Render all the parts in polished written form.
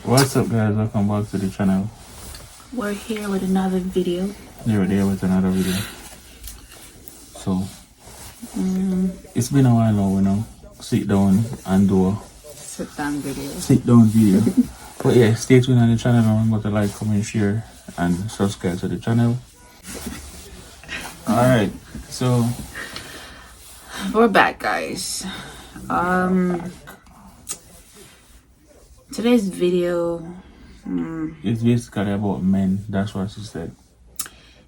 What's up, guys? Welcome back to the channel. We're here with another video. We're there with another video. So, it's been a while now, sit down and do a Sit down video. sit down video. But yeah, stay tuned on the channel. Remember to like, comment, share, and subscribe to the channel. Alright, so We're back, guys. Today's video, it's basically about men. That's what she said.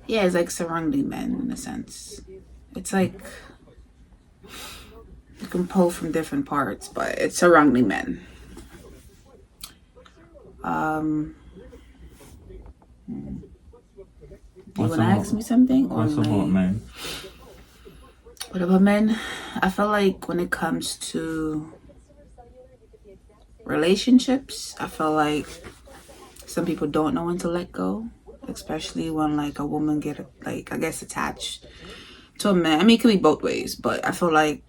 yeah, it's like surrounding men in a sense. It's like you can pull from different parts, but it's surrounding men. You What's want to ask me something? What's about men? What about men? I feel like when it comes to relationships, I feel like some people don't know when to let go, especially when like a woman get like, I guess, attached to a man. I mean, it could be both ways, but I feel like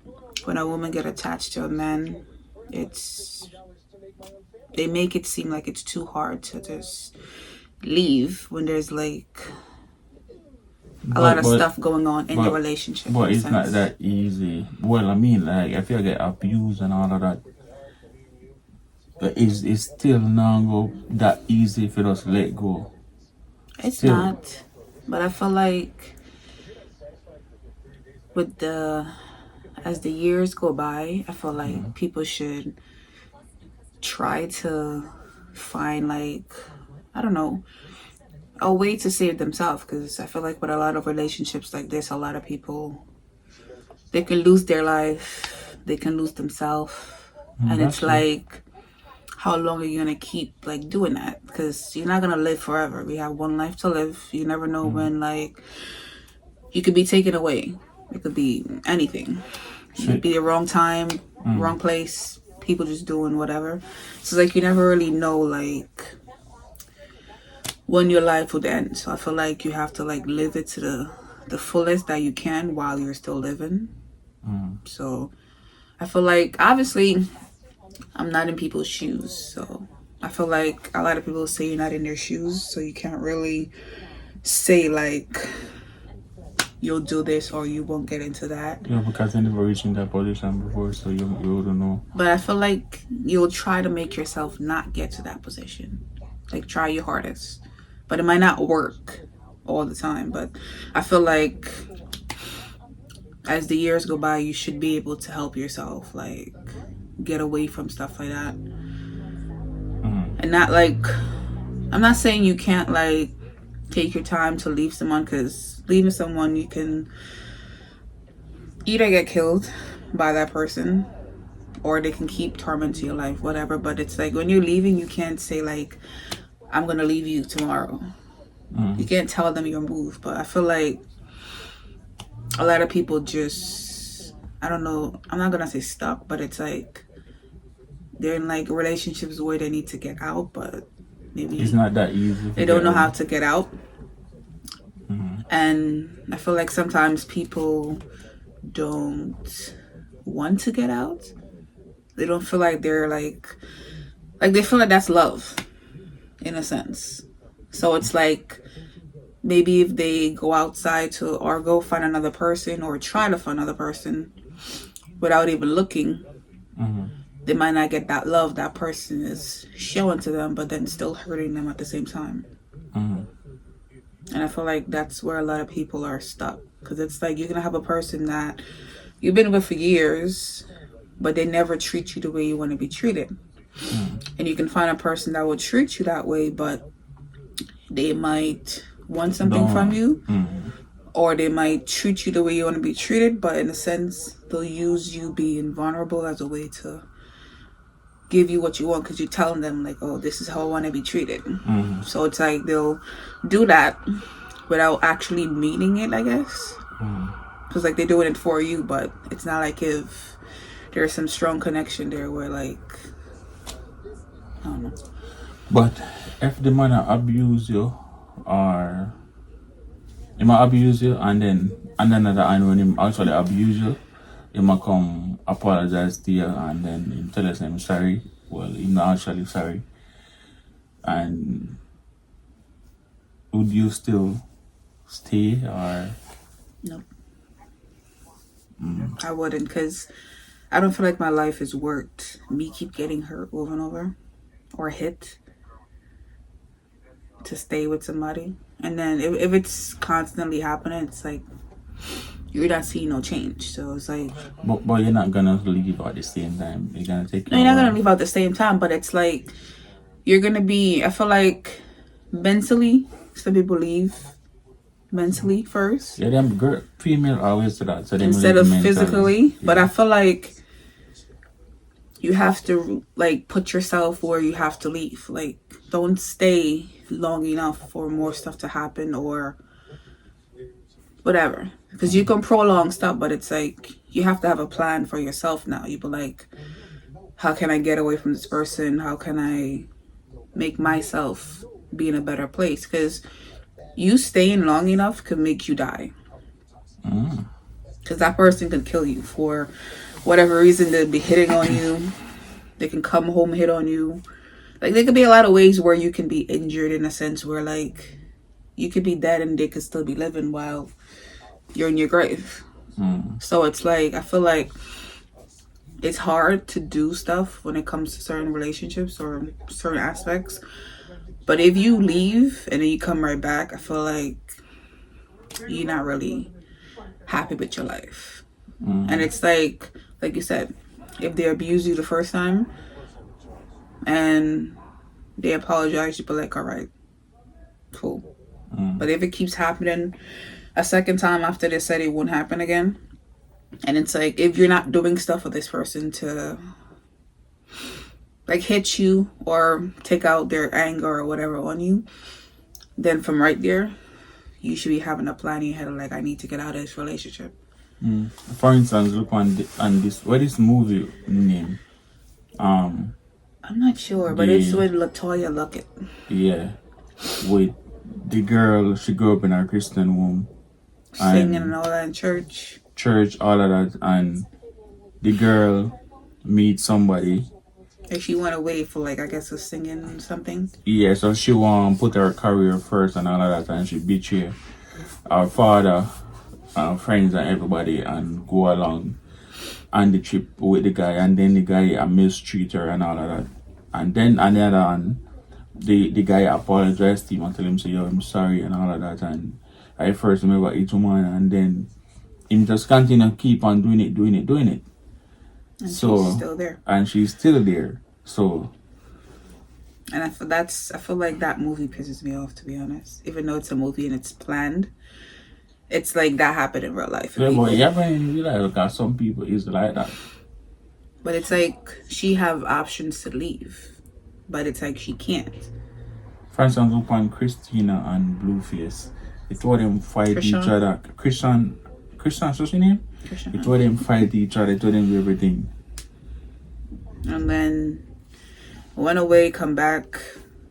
when a woman get attached to a man, they make it seem like it's too hard to just leave when there's like a lot of stuff going on in the relationship. But it's not that easy. Well, I mean, like, if you get abused and all of that, it's still not go that easy if you just let go. It's still not. But I feel like as the years go by, I feel like people should try to find, like, I don't know, a way to save themselves, because I feel like with a lot of relationships like this, a lot of people, they can lose their life, they can lose themselves, and it's like, how long are you gonna keep like doing that? Because you're not gonna live forever. We have one life to live. You never know when, like, you could be taken away. It could be anything. It could be the wrong time, wrong place, people just doing whatever. So like, you never really know like when your life would end. So I feel like you have to like live it to the fullest that you can while you're still living. So I feel like, obviously, I'm not in people's shoes, so I feel like a lot of people say you're not in their shoes, so you can't really say like you'll do this or you won't get into that. Yeah, because I never reached in that position before, so you wouldn't know. But I feel like you'll try to make yourself not get to that position. Like, try your hardest. But it might not work all the time. But I feel like as the years go by, you should be able to help yourself, like, get away from stuff like that. And not like, I'm not saying you can't like take your time to leave someone, because leaving someone, you can either get killed by that person or they can keep tormenting your life, whatever. But it's like, when you're leaving, you can't say like, I'm gonna leave you tomorrow. You can't tell them your move. But I feel like a lot of people just, I don't know, I'm not gonna say stuck, but it's like they're in like relationships where they need to get out, but maybe it's not that easy. They don't know how to get out. And I feel like sometimes people don't want to get out. They don't feel like they're like they feel like that's love in a sense. So it's like, maybe if they go outside to, or go find another person, or try to find another person without even looking, they might not get that love that person is showing to them, but then still hurting them at the same time. And I feel like that's where a lot of people are stuck, because it's like, you're gonna have a person that you've been with for years, but they never treat you the way you want to be treated. And you can find a person that will treat you that way, but they might want something from you, or they might treat you the way you want to be treated, but in a sense, they'll use you being vulnerable as a way to give you what you want, because you're telling them like, oh, this is how I want to be treated. So it's like, they'll do that without actually meaning it, I guess. Because like, they're doing it for you, but it's not like if there's some strong connection there where like, I don't know. But if the man abuse you, or he might abuse you, and then another hand, when him actually abuse you, he might come apologize to you, and then him tell us I'm sorry. Well, he's not actually sorry. And would you still stay or? No, I wouldn't, because I don't feel like my life is worth me keep getting hurt over and over or hit to stay with somebody. And then if it's constantly happening, it's like you're not seeing no change. So it's like, But you're not gonna leave at the same time. You're gonna take. no, you're not gonna leave at the same time. But it's like you're gonna be. I feel like mentally, some people leave mentally first. Yeah, them girl, female always do that. So instead of physically. Yeah. But I feel like you have to like put yourself where you have to leave. Like, don't stay long enough for more stuff to happen or whatever, because you can prolong stuff, but it's like you have to have a plan for yourself now. You be like, how can I get away from this person? How can I make myself be in a better place? Because you staying long enough could make you die, because that person can kill you for whatever reason. They'll be hitting on you, they can come home hit on you. Like, there could be a lot of ways where you can be injured, in a sense where like you could be dead and they could still be living while you're in your grave. So it's like, I feel like it's hard to do stuff when it comes to certain relationships or certain aspects. But if you leave and then you come right back, I feel like you're not really happy with your life. And it's like you said, if they abuse you the first time and they apologize, you be like, all right, cool. But if it keeps happening a second time after they said it won't happen again, and it's like, if you're not doing stuff for this person to like hit you or take out their anger or whatever on you, then from right there, you should be having a plan in your head of like, I need to get out of this relationship. For instance, look on this. What is movie name? I'm not sure, but it's with Latoya Luckett. Yeah, with the girl. She grew up in a Christian home, singing and all that in church, all of that, and the girl meets somebody. Like, she went away for like, I guess, a singing something. Yeah, so she want to put her career first and all of that, and she betray our father, friends and everybody, and go along on the trip with the guy, and then the guy mistreat her and all of that. And then on the other hand, the guy apologized to him and tell him, say, yo, I'm sorry and all of that. And I first remember it woman, and then him just continue to keep on doing it. And so she's still there. And she's still there. So, and I feel like that movie pisses me off, to be honest. Even though it's a movie and it's planned, it's like that happened in real life. Yeah, but yeah, but you realize that some people is like that. But it's like she have options to leave, but it's like she can't. For instance, look on Christina and Blueface. It told them fight each other. Christian, what's your name? Christian. It told them fight each other. It told them do everything. And then went away, come back,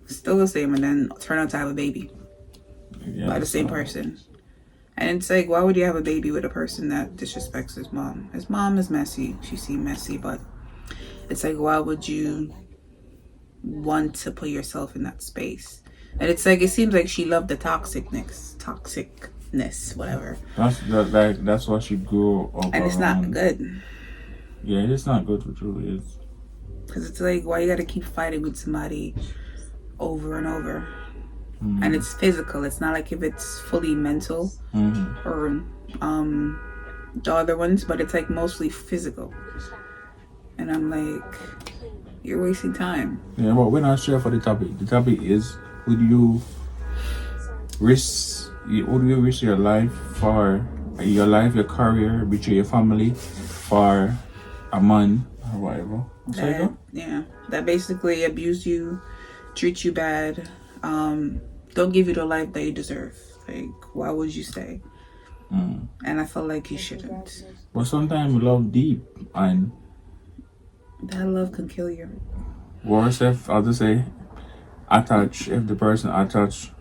still the same, and then turn out to have a baby by the same person. And it's like, why would you have a baby with a person that disrespects his mom? His mom is messy. She seemed messy, but it's like, why would you want to put yourself in that space? And it's like, it seems like she loved the toxicness, whatever. That's what she grew up. And it's not good. Yeah, it's not good for you. Because it's like, why you gotta keep fighting with somebody over and over? And it's physical. It's not like if it's fully mental or the other ones, but it's like mostly physical. And I'm like, you're wasting time. Yeah, but we're not sure for the topic. The topic is, would you risk your life for your career, betray your family for a man or whatever? That basically abuse you, treat you bad, don't give you the life that you deserve. Like, why would you stay? And I feel like you shouldn't. But sometimes love deep, and that love can kill you. Worse if, I'll just say, if the person attach,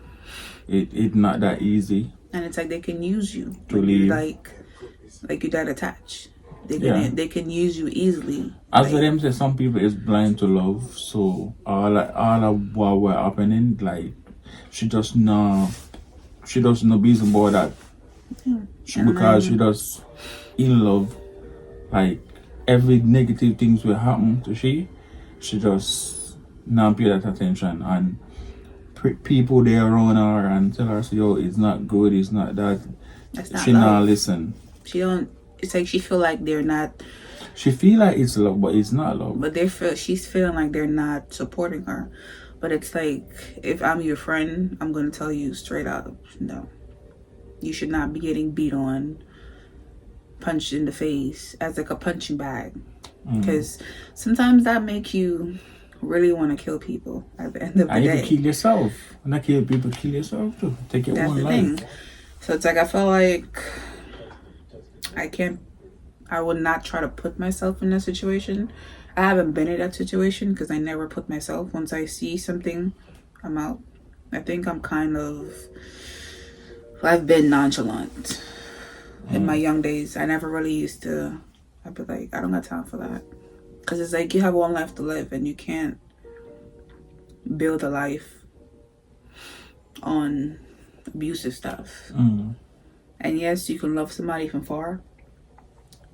it's not that easy. And it's like they can use you to leave. Like you that attached. They can use you easily. As for them say, some people is blind to love, so all of what were happening, like she doesn't know business about that. Because she does in love, like every negative things will happen to she just not pay that attention, and people there around her and tell her, yo, it's not good, it's not that. That's not she love. not listen. She don't. It's like she feel like they're not. She feel like it's love, but it's not love. But she's feeling like they're not supporting her. But it's like, if I'm your friend, I'm gonna tell you straight up, no. You should not be getting beat on, punched in the face as like a punching bag. Because sometimes that make you really want to kill people at the end of the day. And you kill yourself. Not kill people, kill yourself too. Take your own life. Thing. So it's like, I feel like I would not try to put myself in that situation. I haven't been in that situation because I never put myself. Once I see something, I'm out. I think I've been nonchalant in my young days. I never really used to. I'd be like, I don't got time for that. Because it's like, you have one life to live and you can't build a life on abusive stuff. And yes, you can love somebody from far.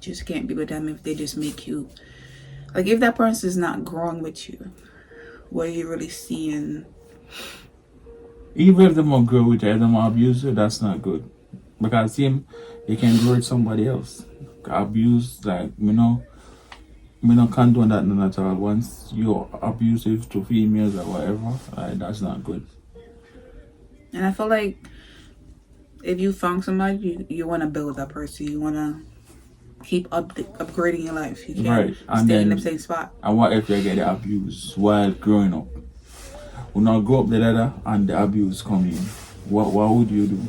Just can't be with them if they just make you, like, if that person is not growing with you, what are you really seeing? Even if they more grow with you, if they more abuse you, that's not good. Because you can grow with somebody else. Abuse, like, me no condone that none at all. Once you're abusive to females or whatever, that's not good. And I feel like if you found somebody, you want to build with that person. You want to keep upgrading your life. You can't stay in the same spot. And what if you get the abuse while growing up? When I grow up the ladder and the abuse come in, what would you do?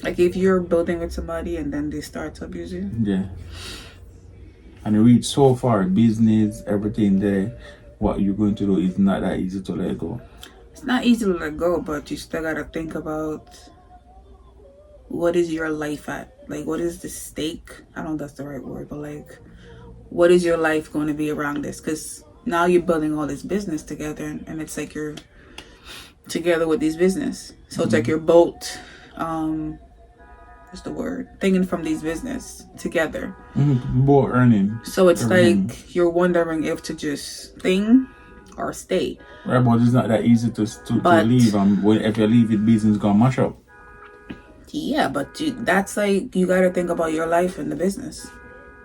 Like, if you're building with somebody and then they start to abuse you? Yeah. And you reach so far, business, everything there, what you're going to do is not that easy to let go. It's not easy to let go, but you still got to think about, what is your life at? Like, what is the stake? I don't know if that's the right word, but like, what is your life going to be around this? Because now you're building all this business together, and it's like you're together with this business. So it's like you're both, what's the word? Thinking from these business together. Both earning. So it's like you're wondering if to just thing or stay. Right, but it's not that easy to leave. If you leave, it business gonna mash up. Yeah, but that's like, you got to think about your life and the business.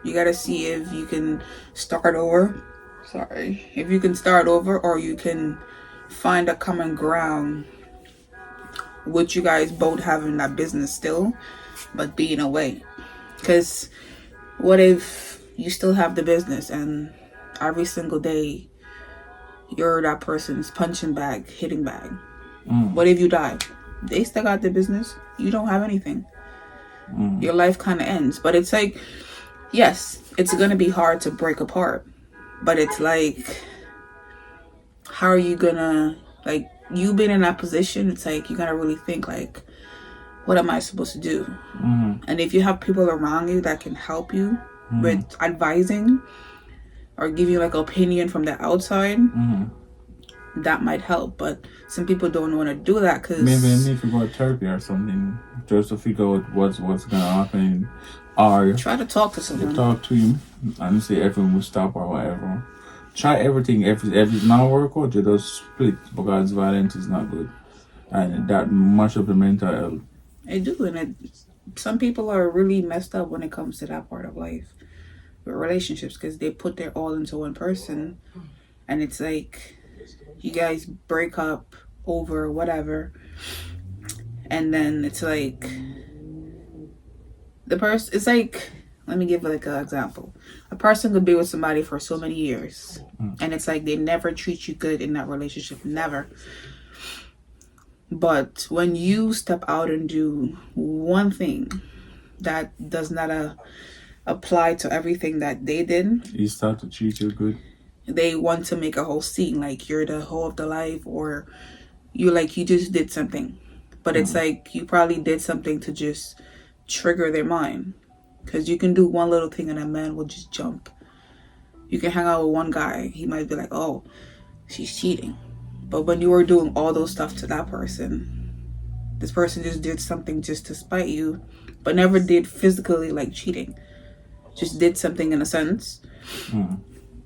You got to see if you can start over. If you can start over, or you can find a common ground with you guys both having that business still, but being away. Because what if you still have the business and every single day you're that person's punching bag, hitting bag? What if you die? They still got the business. You don't have anything. Your life kind of ends. But it's like, yes, it's going to be hard to break apart. But it's like, how are you going to, like, you been in that position, it's like, you got to really think, like, what am I supposed to do? And if you have people around you that can help you with advising or give you, like, opinion from the outside, that might help. But some people don't want to do that because maybe they need to go to therapy or something just to figure out what's gonna happen, or try to talk to someone. Talk to him and say everything will stop or whatever. Try everything. If it's not work out, you just split, because violence is not good, and that much of the mental health. I do, and some people are really messed up when it comes to that part of life with relationships, because they put their all into one person, and it's like, you guys break up over whatever, and then it's like the person, it's like, let me give like an example. A person could be with somebody for so many years, and it's like they never treat you good in that relationship, never. But when you step out and do one thing that does not apply to everything that they did, you start to treat you good. They want to make a whole scene like you're the whole of the life, or you just did something. But it's like you probably did something to just trigger their mind. Because you can do one little thing and a man will just jump. You can hang out with one guy, he might be like, oh, she's cheating. But when you were doing all those stuff to that person, this person just did something just to spite you, but never did physically like cheating. Just did something in a sense.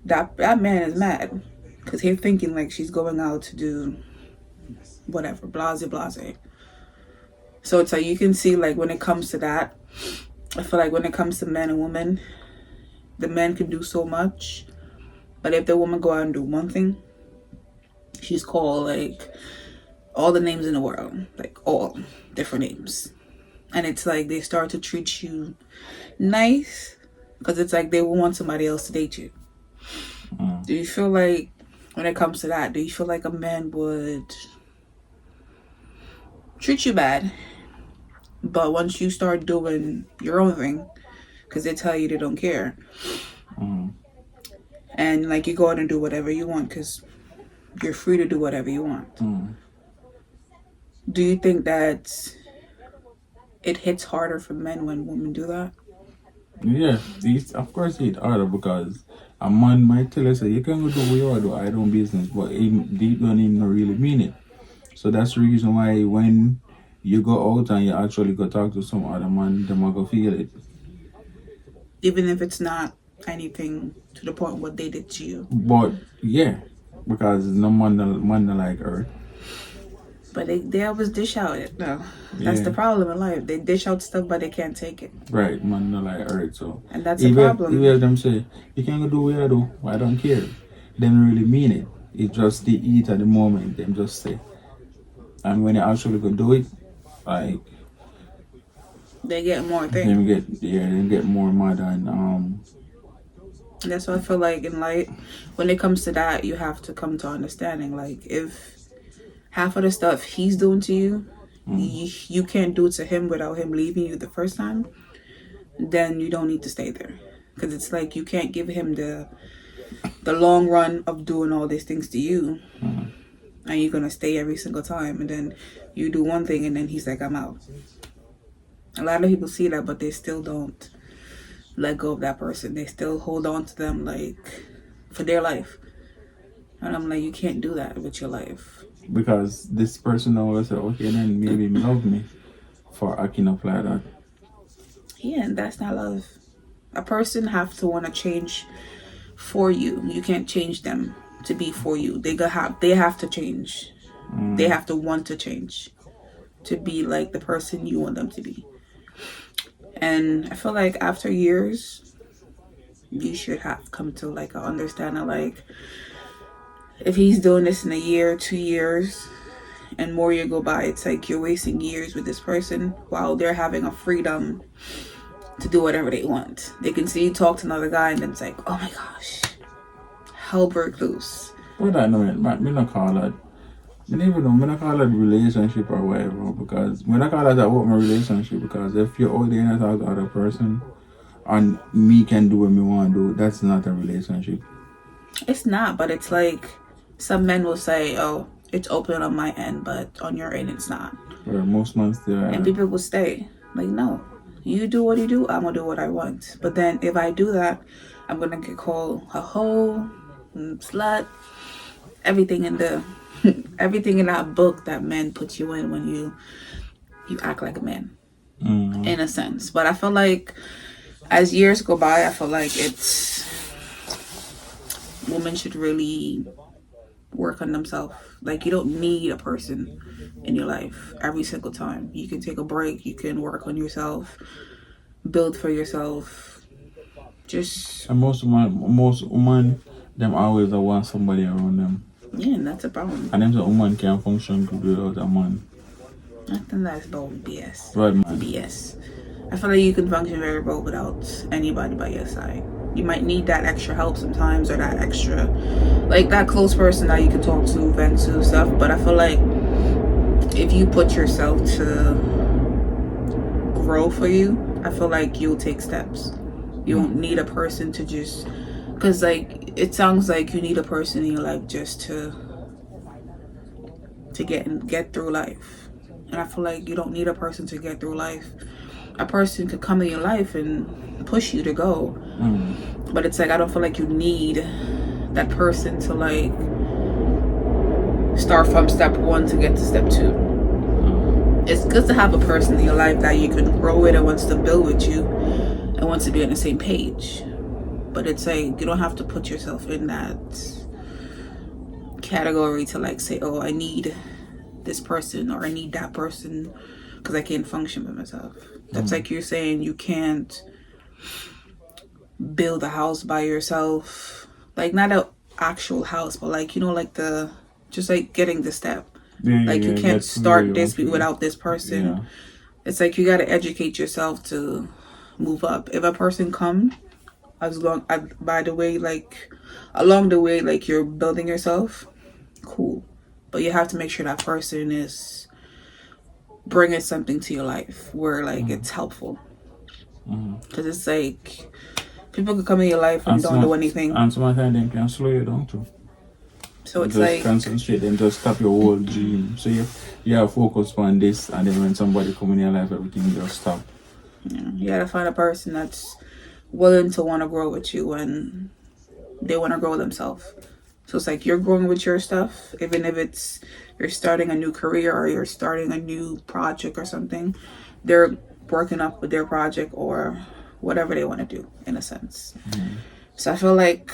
That man is mad because he's thinking like she's going out to do whatever, blase blase. So it's like you can see like when it comes to that, I feel like when it comes to men and women, the man can do so much, but if the woman go out and do one thing, she's called like all the names in the world, like all different names. And it's like they start to treat you nice because it's like they will want somebody else to date you. Do you feel like when it comes to that, do you feel like a man would treat you bad, but once you start doing your own thing, because they tell you they don't care, and like you go out and do whatever you want because you're free to do whatever you want, do you think that it hits harder for men when women do that? Yeah, of course it's harder because a man might tell us, you can go do what you want to do, I don't business, but deep down he don't really mean it. So that's the reason why when you go out and you actually go talk to some other man, them are gonna feel it. Even if it's not anything to the point what they did to you. But yeah, because no man don't like her. But they always dish out it. No, that's the problem in life. They dish out stuff, but they can't take it. Right, man don't like her. So and that's a problem. Even them say, you can't go do what you do, I don't care. They don't really mean it. It's just they eat at the moment, them just say. And when they actually go do it, like they get more things. They get more mad and that's why I feel like in life, when it comes to that, you have to come to understanding. Like if half of the stuff he's doing to you, you can't do it to him without him leaving you the first time, then you don't need to stay there. Because it's like you can't give him the long run of doing all these things to you, and you're gonna stay every single time, and then you do one thing and then he's like, I'm out. A lot of people see that, but they still don't let go of that person. They still hold on to them like for their life. And I'm like, you can't do that with your life. Because this person will say, okay, then maybe love me for acting up like that. Yeah, and that's not love. A person have to want to change for you. You can't change them to be for you. They have to change. They have to want to change to be like the person you want them to be. And I feel like after years, you should have come to like an understanding, like if he's doing this in a year, 2 years, and more year go by, it's like you're wasting years with this person while they're having a freedom to do whatever they want. They can see you talk to another guy and then it's like, oh my gosh, hell broke loose. What I know, me not call that. Me not call it relationship or whatever, because when I call that open relationship, because if you're out there and talk to other person and me can do what me want to do, that's not a relationship. It's not, but it's like some men will say, oh, it's open on my end, but on your end it's not. Where most months there. And people will stay. Like, no, you do what you do, I'm gonna do what I want. But then if I do that, I'm gonna get called a hoe, slut, everything in that book that men put you in when you act like a man, in a sense. But I feel like as years go by, I feel like women should really work on themselves. Like, you don't need a person in your life every single time. You can take a break, you can work on yourself, build for yourself. And most women, them always want somebody around them. Yeah, and that's a problem. And them a woman can't function good without a man. I think that's about BS. Right, man. BS. I feel like you can function very well without anybody by your side. You might need that extra help sometimes, or that extra, like that close person that you can talk to, vent to, stuff. But I feel like if you put yourself to grow for you, I feel like you'll take steps. You don't need a person to just, because like it sounds like you need a person in your life just to get through life. And I feel like you don't need a person to get through life. a person could come in your life and push you to go. But it's like, I don't feel like you need that person to like start from step 1 to get to step 2. It's good to have a person in your life that you can grow with and wants to build with you and wants to be on the same page. But it's like, you don't have to put yourself in that category to like say, oh, I need this person or I need that person because I can't function by myself. That's like you're saying you can't build a house by yourself, like not an actual house, but like, you know, like the just like getting the step. Like you can't start this without this person. It's like you got to educate yourself to move up. If a person comes, by the way, like along the way, like you're building yourself, cool, but you have to make sure that person is bringing something to your life where like it's helpful. Because it's like people can come in your life and don't do anything, and sometimes they can slow you down too. So it's just like concentrate and just stop your whole dream. So you have focus on this, and then when somebody come in your life, everything just stop. You gotta find a person that's willing to want to grow with you and they want to grow themselves. So it's like you're growing with your stuff, even if it's you're starting a new career or you're starting a new project or something. They're working up with their project or whatever they want to do, in a sense. So I feel like,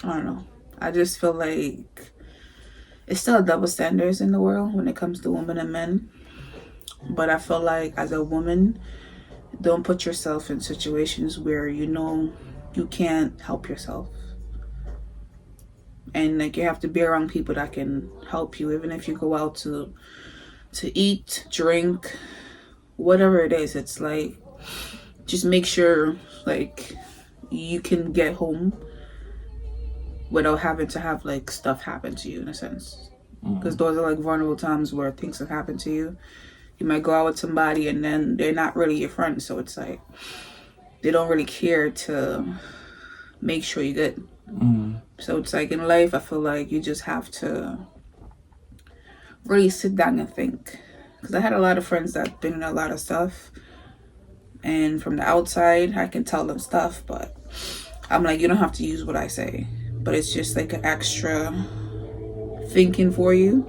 I don't know, I just feel like it's still double standards in the world when it comes to women and men. But I feel like as a woman, don't put yourself in situations where you know you can't help yourself. And like you have to be around people that can help you, even if you go out to eat, drink, whatever it is. It's like just make sure like you can get home without having to have like stuff happen to you, in a sense. Because those are like vulnerable times where things have happened to you. You might go out with somebody and then they're not really your friend, so it's like they don't really care to make sure you're good. So it's like in life, I feel like you just have to really sit down and think. Because I had a lot of friends that been in a lot of stuff, and from the outside I can tell them stuff, but I'm like, you don't have to use what I say, but it's just like an extra thinking for you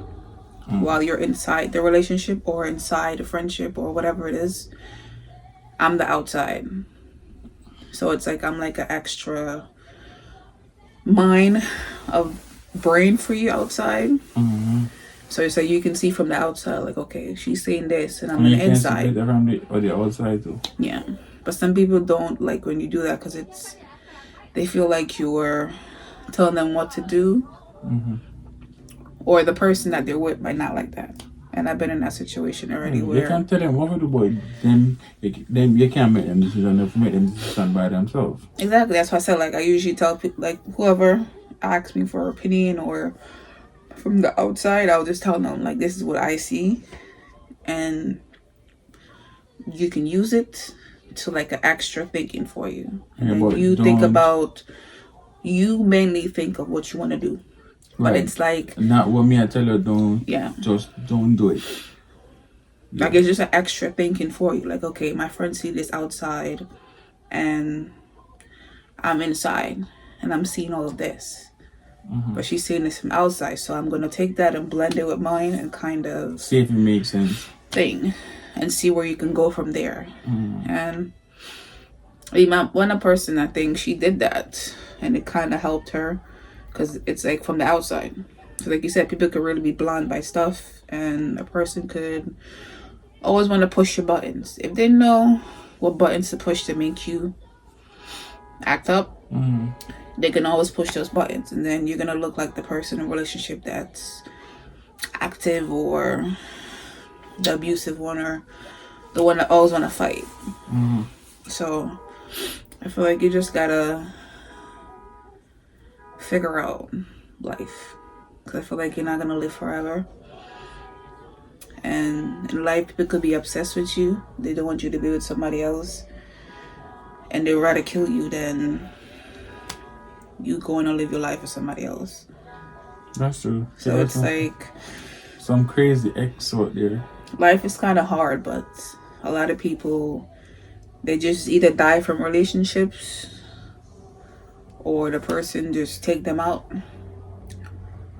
while you're inside the relationship or inside a friendship or whatever it is. I'm the outside, so it's like I'm like an extra mind of brain for you outside. So it's like you can see from the outside, like, okay, she's saying this and I'm on the inside. From the outside too. Yeah, but some people don't like when you do that because it's they feel like you're telling them what to do, or the person that they're with might not like that. And I've been in that situation already where you can't tell them what to do, but then you can't make them decision. They make them decision by themselves. Exactly. That's why I said, like, I usually tell people, like, whoever asks me for an opinion or from the outside, I'll just tell them, like, this is what I see, and you can use it to like an extra thinking for you. And then you think about, you mainly think of what you want to do. But right. It's like not what me I tell you, just don't do it. Like it's just an extra thinking for you. Like, okay, my friends see this outside and I'm inside and I'm seeing all of this. But she's seeing this from outside, so I'm gonna take that and blend it with mine and kind of see if it makes sense and see where you can go from there. And one person, I think she did that and it kind of helped her. Because it's like from the outside. So like you said, people could really be blind by stuff. And a person could always want to push your buttons. If they know what buttons to push to make you act up, they can always push those buttons. And then you're going to look like the person in a relationship that's active or the abusive one or the one that always want to fight. So I feel like you just got to figure out life, because I feel like you're not gonna live forever, and in life people could be obsessed with you. They don't want you to be with somebody else, and they'd rather kill you than you going to live your life with somebody else. That's true. So it's like some crazy ex out there. Life is kind of hard, but a lot of people, they just either die from relationships or the person just take them out,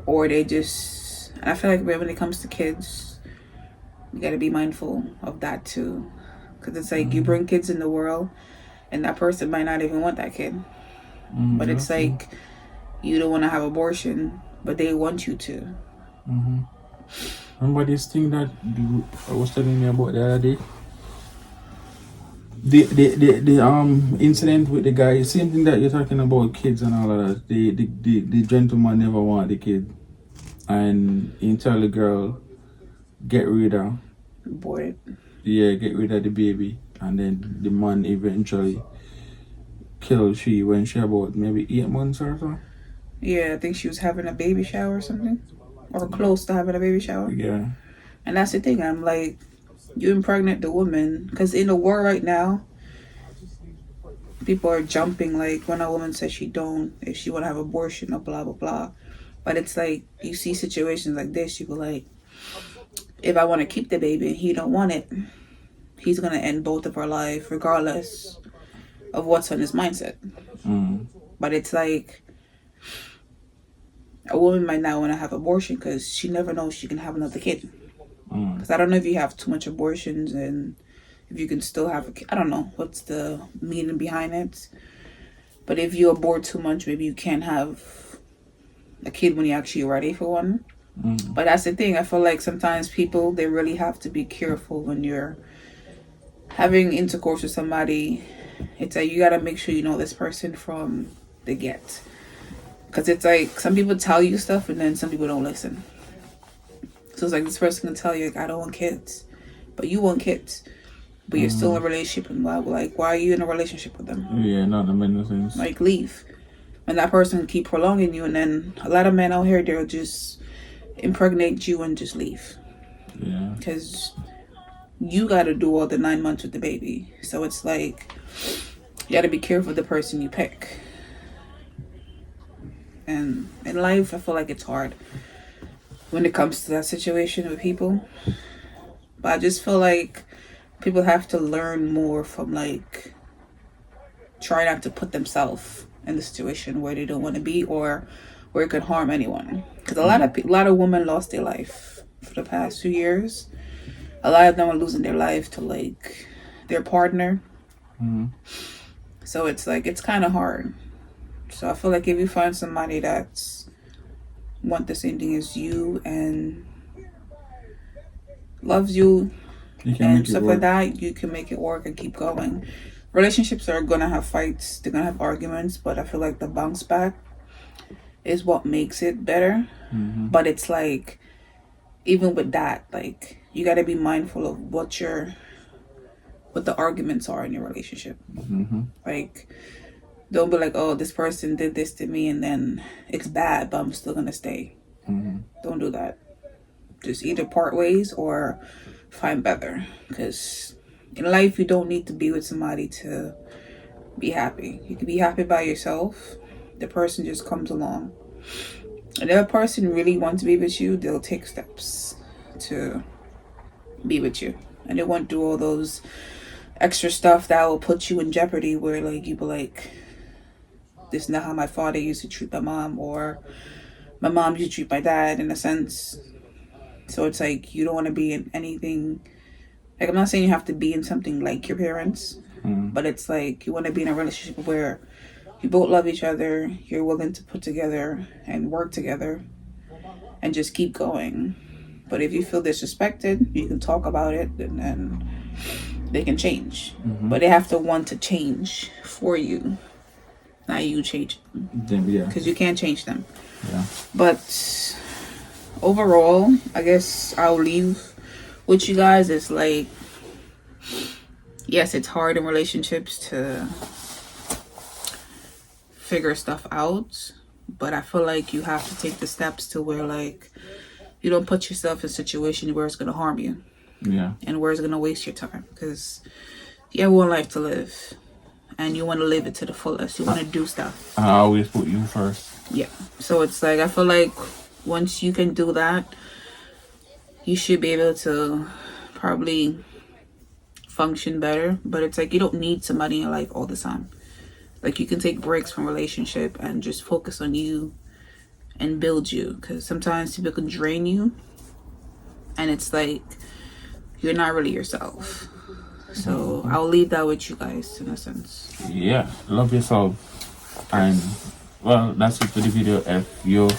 or they just, and I feel like when it comes to kids, you got to be mindful of that too, because it's like you bring kids in the world and that person might not even want that kid, but it's like you don't want to have abortion but they want you to. Remember this thing that I was telling you about the other day? The incident with the guy, same thing that you're talking about, kids and all of that. The gentleman never want the kid, and he tell the girl, get rid of Abort it. yeah, get rid of the baby, and then the man eventually killed she when she about maybe 8 months or so. Yeah, I think she was having a baby shower or something, or close to having a baby shower. Yeah. And that's the thing. I'm like, you impregnate the woman, because in the world right now, people are jumping like when a woman says if she want to have abortion or blah blah blah. But it's like you see situations like this, you go like, if I want to keep the baby and he don't want it, he's gonna end both of our life regardless of what's on his mindset. But it's like a woman might not want to have abortion because she never knows she can have another kid. Because I don't know if you have too much abortions and if you can still have a kid. I don't know what's the meaning behind it. But if you abort too much, maybe you can't have a kid when you're actually ready for one. But that's the thing. I feel like sometimes people, they really have to be careful when you're having intercourse with somebody. It's like you got to make sure you know this person from the get. Because it's like some people tell you stuff and then some people don't listen. So it's like this person can tell you, like, I don't want kids. But you want kids. But you're still in a relationship. And why are you in a relationship with them? Yeah, not the many things. Like, leave. And that person keep prolonging you. And then a lot of men out here, they'll just impregnate you and just leave. Yeah. Because you got to do all the 9 months with the baby. So it's like, you got to be careful of the person you pick. And in life, I feel like it's hard when it comes to that situation with people. But I just feel like people have to learn more from like try not to put themselves in the situation where they don't want to be or where it could harm anyone. Because a lot of women lost their life for the past few years. A lot of them are losing their life to like their partner. So it's like it's kind of hard. So I feel like if you find somebody that's want the same thing as you and loves you and stuff like that, you can make it work and keep going. Relationships are gonna have fights, they're gonna have arguments, but I feel like the bounce back is what makes it better. But it's like even with that, like you got to be mindful of what the arguments are in your relationship. Like don't be like, oh, this person did this to me and then it's bad, but I'm still gonna stay. Don't do that. Just either part ways or find better. Because in life, you don't need to be with somebody to be happy. You can be happy by yourself. The person just comes along. And if a person really wants to be with you, they'll take steps to be with you. And they won't do all those extra stuff that will put you in jeopardy where like you be like, this is not how my father used to treat my mom, or my mom used to treat my dad, in a sense. So it's like you don't want to be in anything. Like I'm not saying you have to be in something like your parents, but it's like you want to be in a relationship where you both love each other, you're willing to put together and work together and just keep going. But if you feel disrespected, you can talk about it and then they can change. But they have to want to change for you. Not you change them. Yeah. Because you can't change them. Yeah. But overall, I guess I'll leave with you guys. It's like, yes, it's hard in relationships to figure stuff out. But I feel like you have to take the steps to where like you don't put yourself in a situation where it's going to harm you. Yeah. And where it's going to waste your time. Because you have one life to live. And you want to live it to the fullest. You want to do stuff. I always put you first. Yeah. So it's like, I feel like once you can do that, you should be able to probably function better. But it's like you don't need somebody in your life all the time. Like you can take breaks from relationship and just focus on you and build you, because sometimes people can drain you and it's like you're not really yourself. So I'll leave that with you guys in a sense. Yeah, love yourself. And well, that's it for the video. If you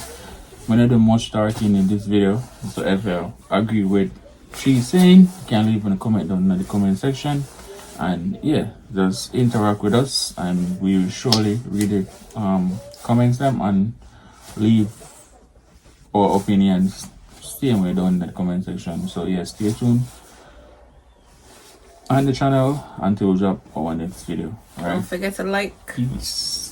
want to do much talking in this video, so if you agree with she's saying, you can leave a comment down in the comment section. And yeah, just interact with us and we will surely read the comments them and leave our opinions same way down in the comment section. So yeah, stay tuned on the channel until we drop our next video. All right, Don't forget to like. peace.